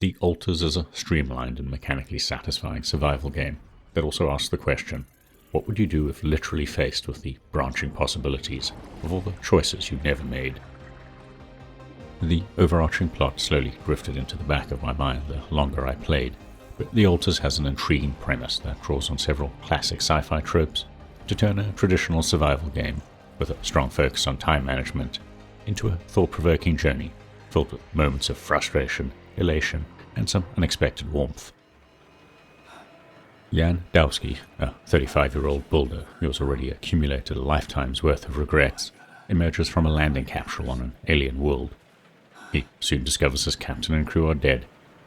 The Alters is a streamlined and mechanically satisfying survival game that also asks the question, what would you do if literally faced with the branching possibilities of all the choices you've never made? The overarching plot slowly drifted into the back of my mind the longer I played, but The Alters has an intriguing premise that draws on several classic sci-fi tropes to turn a traditional survival game, with a strong focus on time management, into a thought-provoking journey filled with moments of frustration, elation, and some unexpected warmth. Jan Dowski, a 35-year-old builder who has already accumulated a lifetime's worth of regrets, emerges from a landing capsule on an alien world. He soon discovers his captain and crew are dead,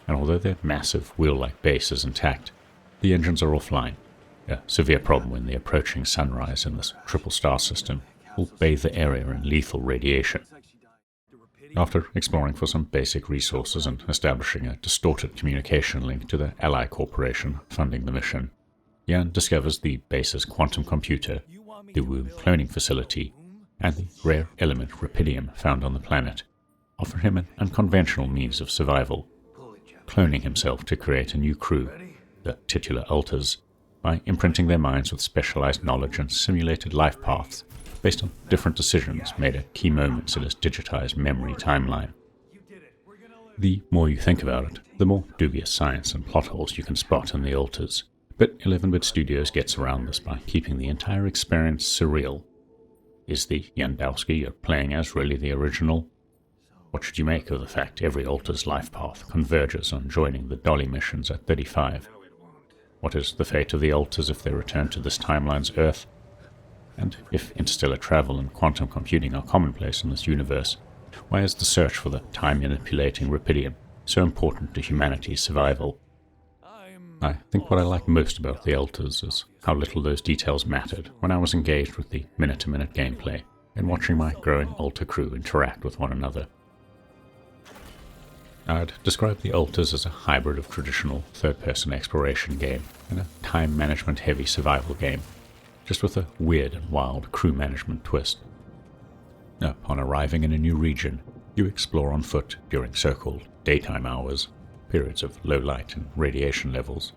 and although their massive wheel-like base is intact, the engines are offline, a severe problem when the approaching sunrise in this triple star system will bathe the area in lethal radiation. After exploring for some basic resources and establishing a distorted communication link to the Ally Corporation funding the mission, Jan discovers the base's quantum computer, the womb cloning facility, and the rare element rubidium found on the planet offer him an unconventional means of survival, cloning himself to create a new crew, the titular Alters, by imprinting their minds with specialized knowledge and simulated life paths based on different decisions made at key moments in his digitized memory timeline. The more you think about it, the more dubious science and plot holes you can spot in The Alters, but 11-bit Studios gets around this by keeping the entire experience surreal. Is the Yandowski you're playing as really the original? What should you make of the fact every Alter's life path converges on joining the Dolly missions at 35? What is the fate of the Alters if they return to this timeline's Earth? And if interstellar travel and quantum computing are commonplace in this universe, why is the search for the time-manipulating rubidium so important to humanity's survival? I think what I like most about The Alters is how little those details mattered when I was engaged with the minute-to-minute gameplay and watching my growing Alter crew interact with one another. I'd describe The Alters as a hybrid of traditional third-person exploration game and a time management-heavy survival game, just with a weird and wild crew management twist. Upon arriving in a new region, you explore on foot during so-called daytime hours, periods of low light and radiation levels,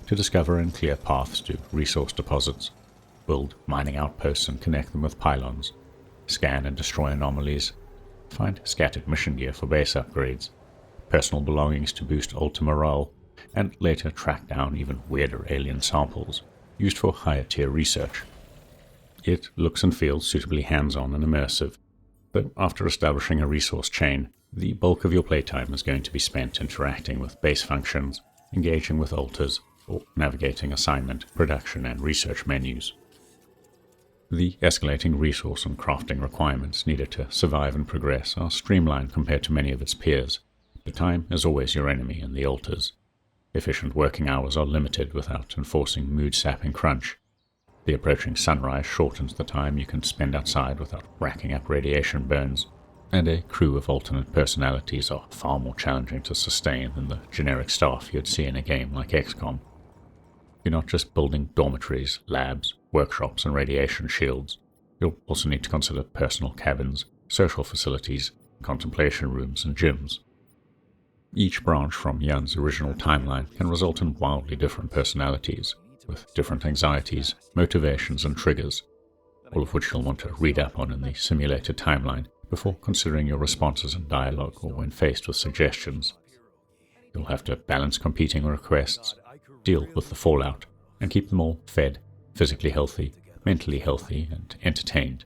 to discover and clear paths to resource deposits, build mining outposts and connect them with pylons, scan and destroy anomalies, find scattered mission gear for base upgrades, personal belongings to boost Alter morale, and later track down even weirder alien samples, used for higher-tier research. It looks and feels suitably hands-on and immersive, but after establishing a resource chain, the bulk of your playtime is going to be spent interacting with base functions, engaging with Alters, or navigating assignment, production, and research menus. The escalating resource and crafting requirements needed to survive and progress are streamlined compared to many of its peers, but time is always your enemy in The Alters. Efficient working hours are limited without enforcing mood-sapping crunch. The approaching sunrise shortens the time you can spend outside without racking up radiation burns, and a crew of alternate personalities are far more challenging to sustain than the generic staff you'd see in a game like XCOM. You're not just building dormitories, labs, workshops, and radiation shields. You'll also need to consider personal cabins, social facilities, contemplation rooms, and gyms. Each branch from Jan's original timeline can result in wildly different personalities, with different anxieties, motivations, and triggers, all of which you'll want to read up on in the simulated timeline before considering your responses in dialogue or when faced with suggestions. You'll have to balance competing requests, deal with the fallout, and keep them all fed, physically healthy, mentally healthy, and entertained.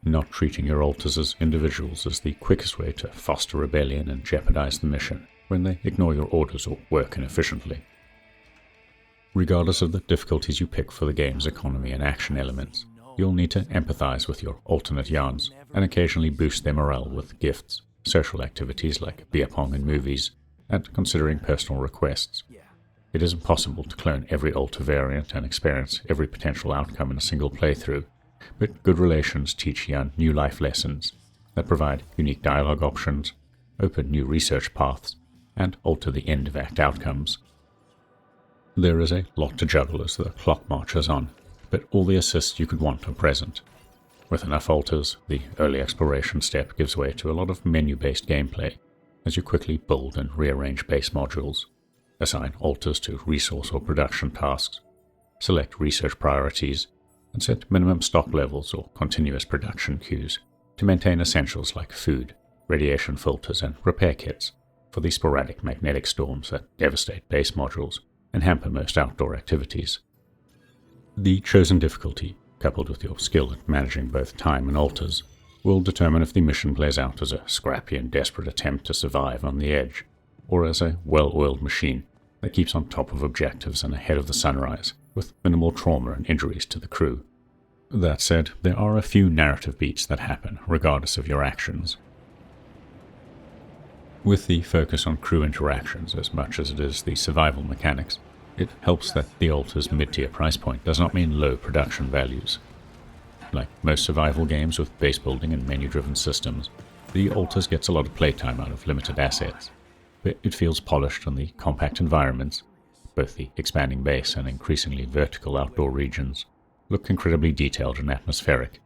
Not treating your Alters as individuals is the quickest way to foster rebellion and jeopardize the mission when they ignore your orders or work inefficiently. Regardless of the difficulties you pick for the game's economy and action elements, you'll need to empathize with your alternate yarns and occasionally boost their morale with gifts, social activities like beer pong and movies, and considering personal requests. It is impossible to clone every Alter variant and experience every potential outcome in a single playthrough, but good relations teach Jan new life lessons that provide unique dialogue options, open new research paths, and alter the end-of-act outcomes. There is a lot to juggle as the clock marches on, but all the assists you could want are present. With enough Alters, the early exploration step gives way to a lot of menu-based gameplay, as you quickly build and rearrange base modules, assign alters to resource or production tasks, select research priorities, and set minimum stock levels or continuous production queues to maintain essentials like food, radiation filters, and repair kits for the sporadic magnetic storms that devastate base modules and hamper most outdoor activities. The chosen difficulty, coupled with your skill at managing both time and alters, will determine if the mission plays out as a scrappy and desperate attempt to survive on the edge, or as a well-oiled machine that keeps on top of objectives and ahead of the sunrise, with minimal trauma and injuries to the crew. That said, there are a few narrative beats that happen regardless of your actions. With the focus on crew interactions as much as it is the survival mechanics, it helps that the Alter's mid-tier price point does not mean low production values. Like most survival games with base building and menu-driven systems, the Alters gets a lot of playtime out of limited assets, but it feels polished on the compact environments. Both the expanding base and increasingly vertical outdoor regions look incredibly detailed and atmospheric.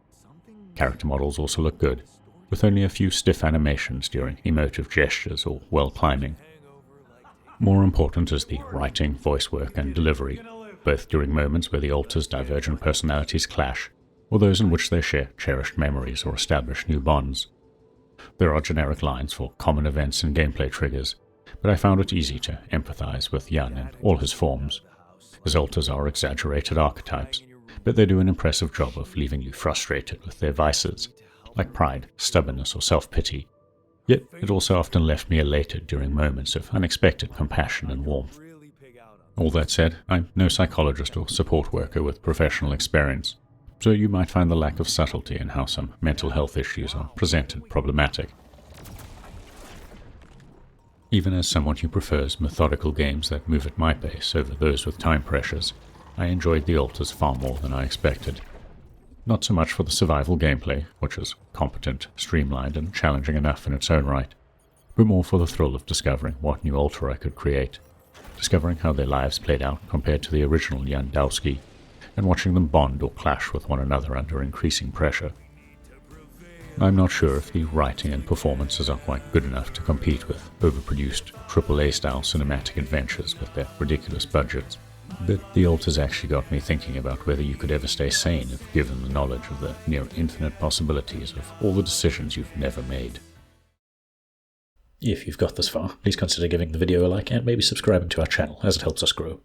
Character models also look good, with only a few stiff animations during emotive gestures or well climbing. More important is the writing, voice work, and delivery, both during moments where the Alter's divergent personalities clash, or those in which they share cherished memories or establish new bonds. There are generic lines for common events and gameplay triggers, but I found it easy to empathize with Jan in all his forms. His Alters are exaggerated archetypes, but they do an impressive job of leaving you frustrated with their vices, like pride, stubbornness, or self-pity. Yet it also often left me elated during moments of unexpected compassion and warmth. All that said, I'm no psychologist or support worker with professional experience, so you might find the lack of subtlety in how some mental health issues are presented problematic. Even as someone who prefers methodical games that move at my pace over those with time pressures, I enjoyed the Alters far more than I expected. Not so much for the survival gameplay, which is competent, streamlined, and challenging enough in its own right, but more for the thrill of discovering what new Alter I could create, discovering how their lives played out compared to the original Jandowski, and watching them bond or clash with one another under increasing pressure. I'm not sure if the writing and performances are quite good enough to compete with overproduced AAA-style cinematic adventures with their ridiculous budgets, but the Alters actually got me thinking about whether you could ever stay sane if given the knowledge of the near-infinite possibilities of all the decisions you've never made. If you've got this far, please consider giving the video a like and maybe subscribing to our channel as it helps us grow.